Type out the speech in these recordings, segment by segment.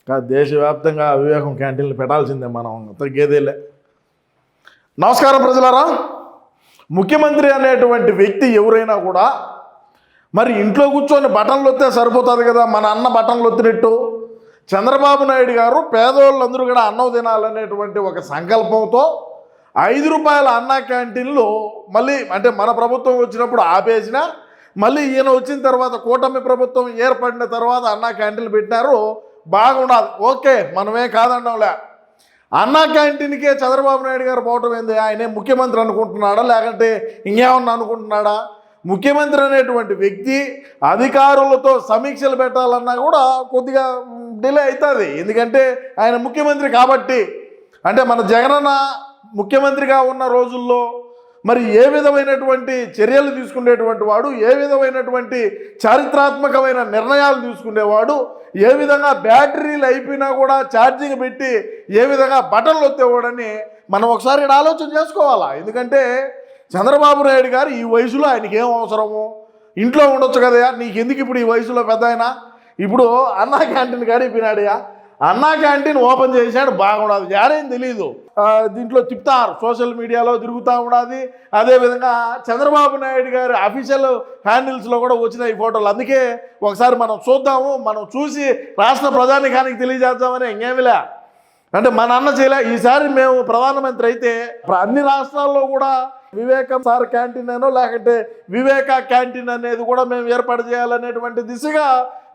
దేశవ్యాప్తంగా వివేకం క్యాంటీన్లు పెట్టాల్సిందే, మనం తగ్గేదేలే. నమస్కారం ప్రజలారా. ముఖ్యమంత్రి అనేటువంటి వ్యక్తి ఎవరైనా కూడా మరి ఇంట్లో కూర్చొని బటన్లు వస్తే సరిపోతుంది కదా, మన అన్న బటన్లు వత్తినట్టు చంద్రబాబు నాయుడు గారు పేదవాళ్ళందరూ కూడా అన్నం తినాలనేటువంటి ఒక సంకల్పంతో 5 రూపాయల అన్న క్యాంటీన్లు మళ్ళీ అంటే మన ప్రభుత్వం వచ్చినప్పుడు ఆపేసిన, మళ్ళీ ఈయన వచ్చిన తర్వాత కూటమి ప్రభుత్వం ఏర్పడిన తర్వాత అన్న క్యాంటీన్లు పెట్టినారు. బాగుండాలి, ఓకే, మనమే కాదన్నాంలే. అన్నా క్యాంటీన్కే చంద్రబాబు నాయుడు గారు పోవటం ఏంది? ఆయనే ముఖ్యమంత్రి అనుకుంటున్నాడా లేకంటే ఇంకేమన్నా అనుకుంటున్నాడా? ముఖ్యమంత్రి అనేటువంటి వ్యక్తి అధికారులతో సమీక్షలు పెట్టాలన్నా కూడా కొద్దిగా డిలే అవుతుంది. ఎందుకంటే ఆయన ముఖ్యమంత్రి కాబట్టి. అంటే మన జగనన్న ముఖ్యమంత్రిగా ఉన్న రోజుల్లో మరి ఏ విధమైనటువంటి చర్యలు తీసుకునేటువంటి వాడు, ఏ విధమైనటువంటి చారిత్రాత్మకమైన నిర్ణయాలు తీసుకునేవాడు, ఏ విధంగా బ్యాటరీలు అయిపోయినా కూడా ఛార్జింగ్ పెట్టి ఏ విధంగా బటన్లు వచ్చేవాడని మనం ఒకసారి ఆలోచన చేసుకోవాలా. ఎందుకంటే చంద్రబాబు నాయుడు గారు ఈ వయసులో ఆయనకి ఏం అవసరము? ఇంట్లో ఉండొచ్చు కదా, నీకు ఎందుకు ఇప్పుడు ఈ వయసులో పెద్ద ఆయన? ఇప్పుడు అన్నా క్యాంటీన్ గడిపినాడుయా, అన్నా క్యాంటీన్ ఓపెన్ చేశాడు, బాగుండదు, యారేం తెలీదు. దీంట్లో తిప్పుతారు, సోషల్ మీడియాలో తిరుగుతూ ఉన్నది. అదేవిధంగా చంద్రబాబు నాయుడు గారి అఫీషియల్ హ్యాండిల్స్లో కూడా వచ్చినాయి ఈ ఫోటోలు. అందుకే ఒకసారి మనం చూద్దాము, మనం చూసి రాష్ట్ర ప్రజానికానికి తెలియజేద్దామని. ఇంకేమిలే అంటే మన అన్న చేయలే. ఈసారి మేము ప్రధానమంత్రి అయితే అన్ని రాష్ట్రాల్లో కూడా వివేకం సార్ క్యాంటీన్ అనో లేకంటే వివేక క్యాంటీన్ అనేది కూడా మేము ఏర్పాటు చేయాలనేటువంటి దిశగా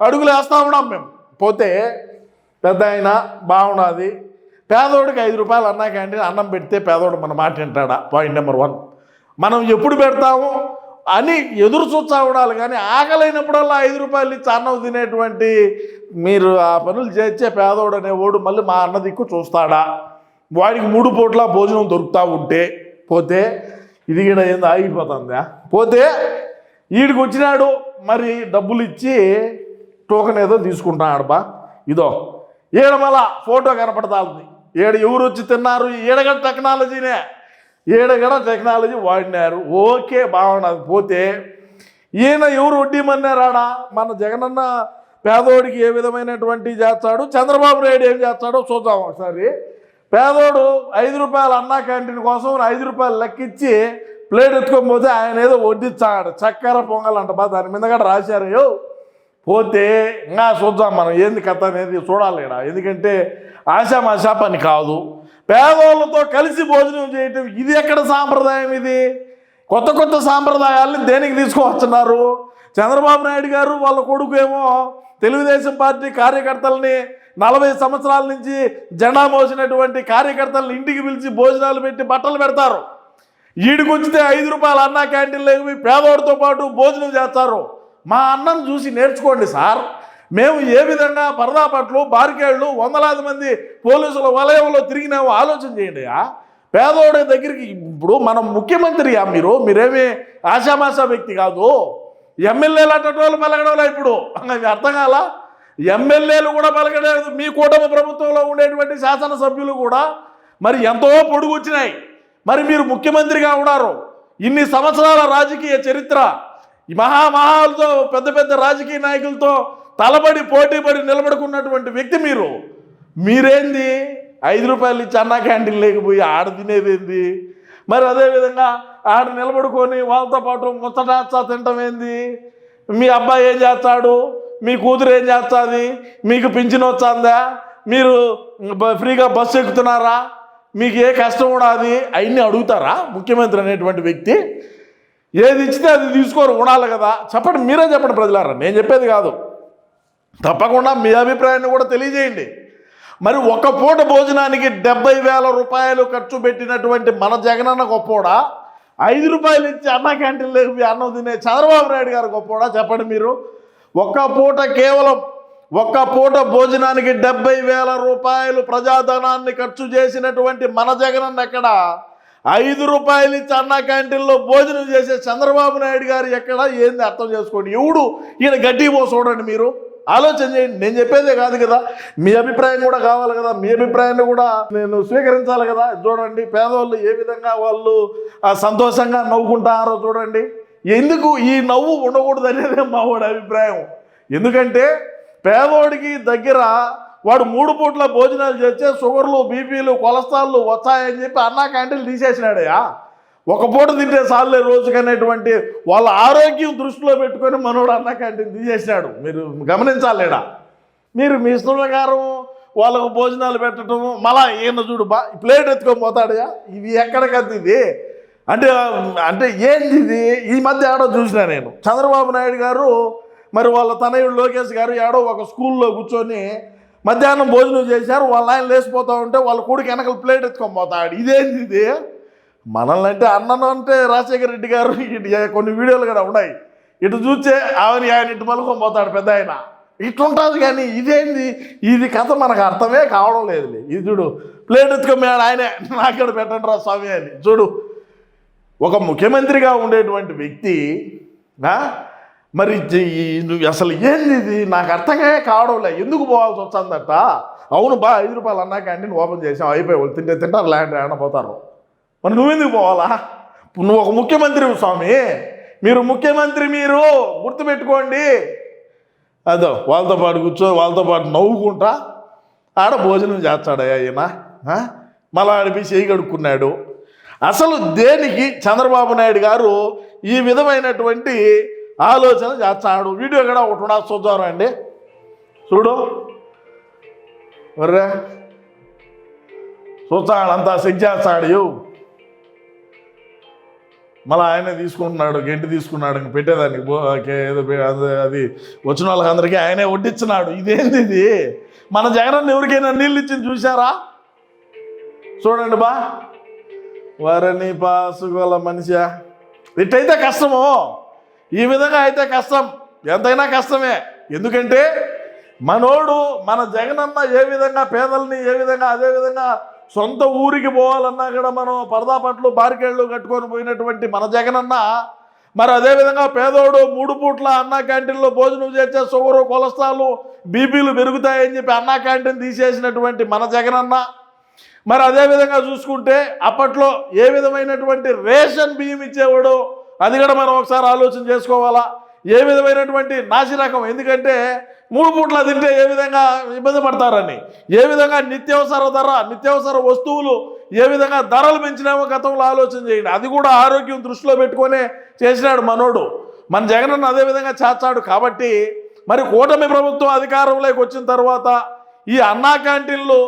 అడుగులు వేస్తూ ఉన్నాం మేము. పోతే పెద్ద ఆయన బాగున్నది, పేదోడికి 5 రూపాయలు అన్నా క్యాంటీన్ అన్నం పెడితే పేదోడు మన మాట వింటాడా? Point number 1. మనం ఎప్పుడు పెడతాము అని ఎదురు చూస్తూ ఉండాలి. కానీ ఆకలైనప్పుడల్లా 5 రూపాయలు ఇచ్చి అన్నం తినేటువంటి మీరు ఆ పనులు చేర్చే పేదోడు అనేవాడు మళ్ళీ మా అన్న దిక్కు చూస్తాడా? వాడికి 3 పూట్ల భోజనం దొరుకుతూ ఉంటే పోతే ఇది కూడా ఏందో ఆగిపోతుందా? పోతే వీడికి వచ్చినాడు, మరి డబ్బులు ఇచ్చి టోకెన్ ఏదో తీసుకుంటున్నాడు. ఇదో ఈడ మళ్ళా ఫోటో కనపడతాంది. ఎవరు వచ్చి తిన్నారు? ఈడగడ టెక్నాలజీనే, ఈడగడ టెక్నాలజీ వాడినారు. ఓకే, బాగున్నది. పోతే ఈయన ఎవరు వడ్డీమన్నారాడా? మన జగనన్న పేదోడికి ఏ విధమైనటువంటి చేస్తాడు, చంద్రబాబు నాయుడు ఏం చేస్తాడో చూద్దాం ఒకసారి. పేదోడు 5 రూపాయల అన్నా క్యాంటీన్ కోసం 5 రూపాయలు లెక్కించి ప్లేట్ ఎత్తుకోకపోతే ఆయన ఏదో వడ్డిస్తాడు, చక్కెర పొంగల్ అంట. దాని మీద కూడా రాశారు. పోతే ఇంకా చూద్దాం మనం ఏంది కథ అనేది చూడాలి ఇక్కడ. ఎందుకంటే ఆశామాషా పని కాదు. పేదోళ్ళతో కలిసి భోజనం చేయటం ఇది ఎక్కడ సాంప్రదాయం? ఇది కొత్త కొత్త సాంప్రదాయాల్ని దేనికి తీసుకువస్తున్నారు? చంద్రబాబు నాయుడు గారు వాళ్ళ కొడుకు ఏమో తెలుగుదేశం పార్టీ కార్యకర్తల్ని 40 సంవత్సరాల నుంచి జెండా మోసినటువంటి కార్యకర్తలను ఇంటికి పిలిచి భోజనాలు పెట్టి బట్టలు పెడతారు. ఈడికొచ్చితే 5 రూపాయల అన్నా క్యాంటీన్లోకి పేదోడితో పాటు భోజనం చేస్తారు. మా అన్నం చూసి నేర్చుకోండి సార్. మేము ఏ విధంగా పరదాపట్లు బారికేళ్ళు వందలాది మంది పోలీసుల వలయంలో తిరిగినామో ఆలోచన చేయండి. పేదోడి దగ్గరికి ఇప్పుడు మనం ముఖ్యమంత్రిగా మీరేమీ ఆశామాషా వ్యక్తి కాదు. ఎమ్మెల్యేలు అట్టటోళ్ళు పలకడంలో ఇప్పుడు అర్థం కాలా? ఎమ్మెల్యేలు కూడా పలకలేదు. మీ కూటమి ప్రభుత్వంలో ఉండేటువంటి శాసనసభ్యులు కూడా మరి ఎంతో పొడుగు వచ్చినాయి. మరి మీరు ముఖ్యమంత్రిగా ఉన్నారు. ఇన్ని సంవత్సరాల రాజకీయ చరిత్ర, ఈ మహాలతో పెద్ద పెద్ద రాజకీయ నాయకులతో తలబడి పోటీపడి నిలబడుకున్నటువంటి వ్యక్తి మీరేంది 5 రూపాయలు ఇచ్చి అన్నా క్యాంటీన్ లేకపోయి ఆడ తినేదేంది? మరి అదేవిధంగా ఆడ నిలబడుకొని వాళ్ళతో పాటు ముచ్చటాచా తింటాం ఏంది? మీ అబ్బాయి ఏం చేస్తాడు? మీ కూతురు ఏం చేస్తుంది? మీకు పింఛన్ వచ్చాందా? మీరు ఫ్రీగా బస్సు ఎక్కుతున్నారా? మీకు ఏ కష్టం కూడా అది అవన్నీ అడుగుతారా ముఖ్యమంత్రి అనేటువంటి వ్యక్తి? ఏది ఇచ్చితే అది తీసుకోరు, ఉండాలి కదా. చెప్పండి, మీరే చెప్పండి ప్రజలారా, నేను చెప్పేది కాదు. తప్పకుండా మీ అభిప్రాయాన్ని కూడా తెలియజేయండి. మరి ఒక పూట భోజనానికి 70,000 రూపాయలు ఖర్చు పెట్టినటువంటి మన జగనన్న గొప్పోడా? 5 రూపాయలు ఇచ్చి అన్నా క్యాంటీన్లో అన్నం తినే చంద్రబాబు నాయుడు గారు గొప్పోడా? చెప్పండి మీరు. కేవలం ఒక్క పూట భోజనానికి 70,000 రూపాయలు ప్రజాధనాన్ని ఖర్చు చేసినటువంటి మన జగనన్న ఎక్కడ? 5 రూపాయలు ఇచ్చి అన్నా క్యాంటీన్లో భోజనం చేసే చంద్రబాబు నాయుడు గారు ఎక్కడ? ఏంది అర్థం చేసుకోండి. ఎవడు ఈయన గట్టి పో చూడండి, మీరు ఆలోచన చేయండి. నేను చెప్పేదే కాదు కదా, మీ అభిప్రాయం కూడా కావాలి కదా. మీ అభిప్రాయాన్ని కూడా నేను స్వీకరించాలి కదా. చూడండి పేదవాళ్ళు ఏ విధంగా వాళ్ళు సంతోషంగా నవ్వుకుంటారో చూడండి. ఎందుకు ఈ నవ్వు ఉండకూడదు అనేది మా వాడి అభిప్రాయం. ఎందుకంటే పేదోడికి దగ్గర వాడు 3 పూట్ల భోజనాలు చేస్తే షుగర్లు, బీపీలు, కొలెస్ట్రాల్లు వచ్చాయని చెప్పి అన్నా క్యాంటీన్లు తీసేసినాడయా. ఒక పూట తింటే చాలులే రోజుకనేటువంటి వాళ్ళ ఆరోగ్యం దృష్టిలో పెట్టుకొని మనోడు అన్నా క్యాంటీన్ తీసేసినాడు. మీరు గమనించాలేడా. మీరు మీ ఇష్టం ప్రకారం వాళ్ళకు భోజనాలు పెట్టడం, మళ్ళా ఈయన చూడు ప్లేట్ ఎత్తుకొని పోతాడయా. ఇవి ఎక్కడికద్దు ఇది అంటే అంటే ఏంది ఇది. ఈ మధ్య ఆడో చూసినా నేను, చంద్రబాబు నాయుడు గారు మరి వాళ్ళ తనయుడు లోకేష్ గారు ఆడో ఒక స్కూల్లో కూర్చొని మధ్యాహ్నం భోజనం చేశారు. వాళ్ళ ఆయన లేచిపోతూ ఉంటే వాళ్ళ కొడుకు వెనకలు ప్లేట్ ఎత్తుకొని పోతాడు. ఇదేంది ఇది. మనల్ని అంటే అన్నను అంటే రాజశేఖర రెడ్డి గారు ఇటు కొన్ని వీడియోలు కూడా ఉన్నాయి. ఇటు చూస్తే ఆయన ఇటు మలుకొని పోతాడు పెద్ద ఆయన. ఇట్లుంటుంది. కానీ ఇదేంది ఇది కథ మనకు అర్థమే కావడం లేదు. ఇది చూడు ప్లేట్ ఎత్తుకొని ఆయనే నాక్కడ పెట్టండి రా స్వామి అని. చూడు ఒక ముఖ్యమంత్రిగా ఉండేటువంటి వ్యక్తి మరి అసలు ఏంది ఇది నాకు అర్థమే కావడం లేదు. ఎందుకు పోవాల్సి వస్తుందట. అవును 5 రూపాయలు అన్నా క్యాంటీన్ ఓపెన్ చేసాం, అయిపోయి వాళ్ళు తింటారు, ల్యాండ్ ఆడపోతారు. మరి నువ్వెందుకు పోవాలా. నువ్వు ఒక ముఖ్యమంత్రి స్వామి. మీరు ముఖ్యమంత్రి, మీరు గుర్తుపెట్టుకోండి. అదో వాళ్ళతో పాటు వాళ్ళతో పాటు నవ్వుకుంటా ఆడ భోజనం చేస్తాడయ్యా ఈయన. మళ్ళా ఆడిపోయి చేయి కడుక్కున్నాడు. అసలు దేనికి చంద్రబాబు నాయుడు గారు ఈ విధమైనటువంటి ఆలోచన చేస్తాడు. వీడియో కూడా ఒకటి చూద్దాం అండి. చూడు వర్రే చూస్తాడు, అంతా సెట్ చేస్తాడు. మళ్ళీ ఆయనే తీసుకుంటున్నాడు, గెంటి తీసుకున్నాడు ఇంక పెట్టేదానికి ఏదో అది వచ్చిన వాళ్ళకి అందరికీ ఆయనే వడ్డించినాడు. ఇదేంది ఇది. మన జగనన్న ఎవరికైనా నీళ్ళు ఇచ్చింది చూసారా. చూడండి వారని పాసుకోల మనిషా. ఇట్టయితే కష్టము. ఈ విధంగా అయితే కష్టం, ఎంతైనా కష్టమే. ఎందుకంటే మనోడు మన జగనన్న ఏ విధంగా పేదల్ని ఏ విధంగా అదేవిధంగా సొంత ఊరికి పోవాలన్నా కూడా మనం పరదాపట్లు బారికేళ్ళు కట్టుకొని పోయినటువంటి మన జగనన్న మరి అదేవిధంగా పేదోడు 3 పూట్ల అన్నా క్యాంటీన్లో భోజనం చేస్తే షుగరు, కొలెస్ట్రాల్, బీపీలు పెరుగుతాయని చెప్పి అన్నా క్యాంటీన్ తీసేసినటువంటి మన జగనన్న మరి అదేవిధంగా చూసుకుంటే అప్పట్లో ఏ విధమైనటువంటి రేషన్ బియ్యం ఇచ్చేవాడు అది కూడా మనం ఒకసారి ఆలోచన చేసుకోవాలా. ఏ విధమైనటువంటి నాసిరకం. ఎందుకంటే 3 పూట్ల తింటే ఏ విధంగా ఇబ్బంది పడతారని, ఏ విధంగా నిత్యావసర వస్తువులు ఏ విధంగా ధరలు పెంచినామో గతంలో ఆలోచన చేయండి. అది కూడా ఆరోగ్యం దృష్టిలో పెట్టుకొనే చేసినాడు మనోడు. మన జగనన్న అదేవిధంగా చేస్తాడు. కాబట్టి మరి కూటమి ప్రభుత్వం అధికారంలోకి వచ్చిన తర్వాత ఈ అన్నా క్యాంటీన్లు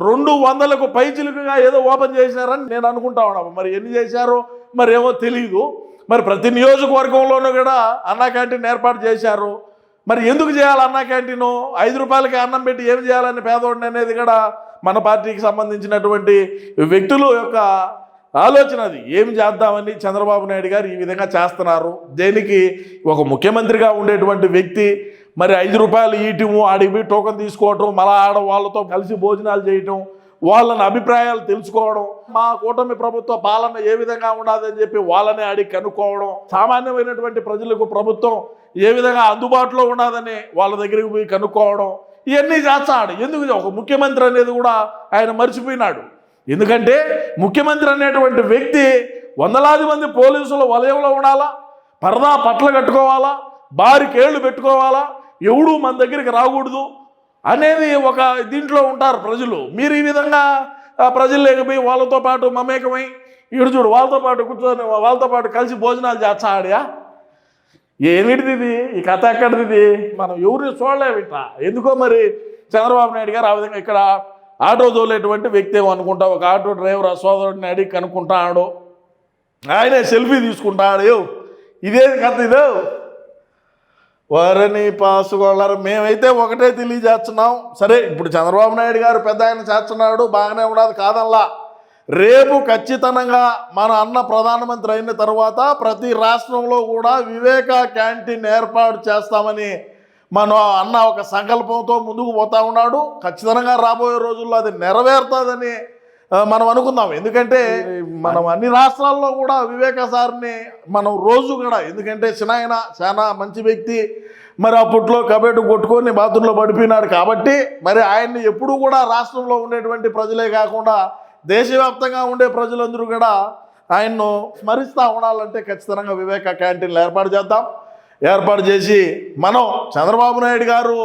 200కు పైచిలుకుగా ఏదో ఓపెన్ చేసినారని నేను అనుకుంటా ఉన్నాను. మరి ఎన్ని చేశారో మరి ఏమో తెలియదు. మరి ప్రతి నియోజకవర్గంలోనూ కూడా అన్నా క్యాంటీన్ ఏర్పాటు చేశారు. మరి ఎందుకు చేయాలి అన్నా క్యాంటీను? 5 రూపాయలకి అన్నం పెట్టి ఏం చేయాలని పేదోడిని అనేది కూడా మన పార్టీకి సంబంధించినటువంటి వ్యక్తుల యొక్క ఆలోచన. అది ఏం చేద్దామని చంద్రబాబు నాయుడు గారు ఈ విధంగా చేస్తున్నారు. దేనికి? ఒక ముఖ్యమంత్రిగా ఉండేటువంటి వ్యక్తి మరి 5 రూపాయలు ఇయటము, ఆడికి టోకెన్ తీసుకోవటం, మళ్ళా ఆడ వాళ్ళతో కలిసి భోజనాలు చేయటం, వాళ్ళని అభిప్రాయాలు తెలుసుకోవడం, మా కూటమి ప్రభుత్వ పాలన ఏ విధంగా ఉండదని చెప్పి వాళ్ళని అడిగి కనుక్కోవడం, సామాన్యమైనటువంటి ప్రజలకు ప్రభుత్వం ఏ విధంగా అందుబాటులో ఉండదని వాళ్ళ దగ్గరికి పోయి కనుక్కోవడం, ఇవన్నీ చేస్తాడు. ఎందుకు? ఒక ముఖ్యమంత్రి అనేది కూడా ఆయన మర్చిపోయినాడు. ఎందుకంటే ముఖ్యమంత్రి అనేటువంటి వ్యక్తి వందలాది మంది పోలీసుల వలయంలో ఉండాలా, పరదా పట్ల కట్టుకోవాలా, బారికేళ్లు పెట్టుకోవాలా, ఎవడు మన దగ్గరికి రాకూడదు అనేది ఒక దీంట్లో ఉంటారు ప్రజలు. మీరు ఈ విధంగా ప్రజలు లేకపోయి వాళ్ళతో పాటు మమేకమై ఈడు చూడు వాళ్ళతో పాటు కూర్చొని వాళ్ళతో పాటు కలిసి భోజనాలు చేస్తాడా? ఏమిటిది ఇది? ఈ కథ ఎక్కడిది? మనం ఎవరిని చూడలేము ఇట్లా. ఎందుకో మరి చంద్రబాబు నాయుడు గారు ఆ విధంగా ఇక్కడ ఆటో తోలేటువంటి వ్యక్తి ఏమో అనుకుంటా, ఒక ఆటో డ్రైవర్ ఆ సోదరుడిని అడిగి కనుక్కుంటాడు. ఆయనే సెల్ఫీ తీసుకుంటాడు. ఇదేది కథ ఇదో? వారిని పాసుకోవాలరు. మేమైతే ఒకటే తెలియజేస్తున్నాం. సరే ఇప్పుడు చంద్రబాబు నాయుడు గారు పెద్ద ఆయన చేస్తున్నాడు, బాగానే ఉండదు కాదల్లా. రేపు ఖచ్చితంగా మన అన్న ప్రధానమంత్రి అయిన తర్వాత ప్రతి రాష్ట్రంలో కూడా వివేక క్యాంటీన్ ఏర్పాటు చేస్తామని మన అన్న ఒక సంకల్పంతో ముందుకు పోతా ఉన్నాడు. ఖచ్చితంగా రాబోయే రోజుల్లో అది నెరవేరుతుందని మనం అనుకుందాం. ఎందుకంటే మనం అన్ని రాష్ట్రాల్లో కూడా వివేక సార్ని మనం రోజు కూడా, ఎందుకంటే చిన్నాయన చాలా మంచి వ్యక్తి, మరి అప్పట్లో కబెట్టు కొట్టుకొని బాత్రూంలో పడిపోయినాడు. కాబట్టి మరి ఆయన్ని ఎప్పుడూ కూడా రాష్ట్రంలో ఉండేటువంటి ప్రజలే కాకుండా దేశవ్యాప్తంగా ఉండే ప్రజలందరూ కూడా ఆయన్ను స్మరిస్తూ ఉండాలంటే ఖచ్చితంగా వివేక క్యాంటీన్లు ఏర్పాటు చేద్దాం. ఏర్పాటు చేసి మనం చంద్రబాబు నాయుడు గారు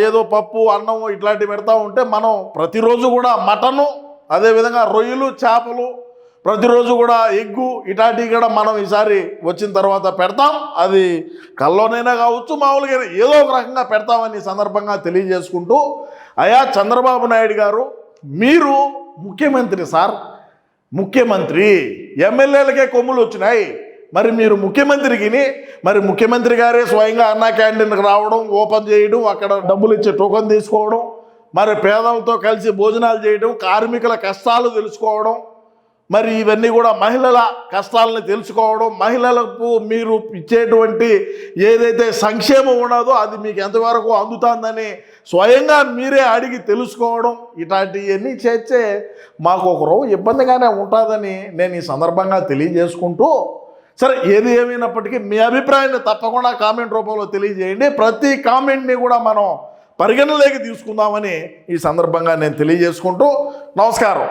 ఏదో పప్పు అన్నం ఇట్లాంటివి పెడతా ఉంటే మనం ప్రతిరోజు కూడా మటను, అదేవిధంగా రొయ్యలు, చేపలు, ప్రతిరోజు కూడా ఎగ్గు ఇట్లాంటివి కూడా మనం ఈసారి వచ్చిన తర్వాత పెడతాం. అది కల్లోనైనా కావచ్చు, మామూలుగా ఏదో ఒక రకంగా పెడతామని సందర్భంగా తెలియజేసుకుంటూ, అయ్యా చంద్రబాబు నాయుడు గారు, మీరు ముఖ్యమంత్రి సార్, ముఖ్యమంత్రి, ఎమ్మెల్యేలకే కొమ్ములు వచ్చినాయి, మరి మీరు ముఖ్యమంత్రికి, మరి ముఖ్యమంత్రి గారే స్వయంగా అన్నా క్యాంటీన్కి రావడం, ఓపెన్ చేయడం, అక్కడ డబ్బులు ఇచ్చే టోకెన్ తీసుకోవడం, మరి పేదలతో కలిసి భోజనాలు చేయడం, కార్మికుల కష్టాలు తెలుసుకోవడం, మరి ఇవన్నీ కూడా మహిళల కష్టాలను తెలుసుకోవడం, మహిళలకు మీరు ఇచ్చేటువంటి ఏదైతే సంక్షేమం ఉన్నదో అది మీకు ఎంతవరకు అందుతుందని స్వయంగా మీరే అడిగి తెలుసుకోవడం, ఇట్లాంటివన్నీ చేస్తే మాకు ఒకరోజు ఇబ్బందిగానే ఉంటుందని నేను ఈ సందర్భంగా తెలియజేసుకుంటూ, సరే ఏది ఏమైనప్పటికీ మీ అభిప్రాయాన్ని తప్పకుండా కామెంట్ రూపంలో తెలియజేయండి. ప్రతి కామెంట్ని కూడా మనం పరిగణలోకి తీసుకుందామని ఈ సందర్భంగా నేను తెలియజేసుకుంటూ నమస్కారం.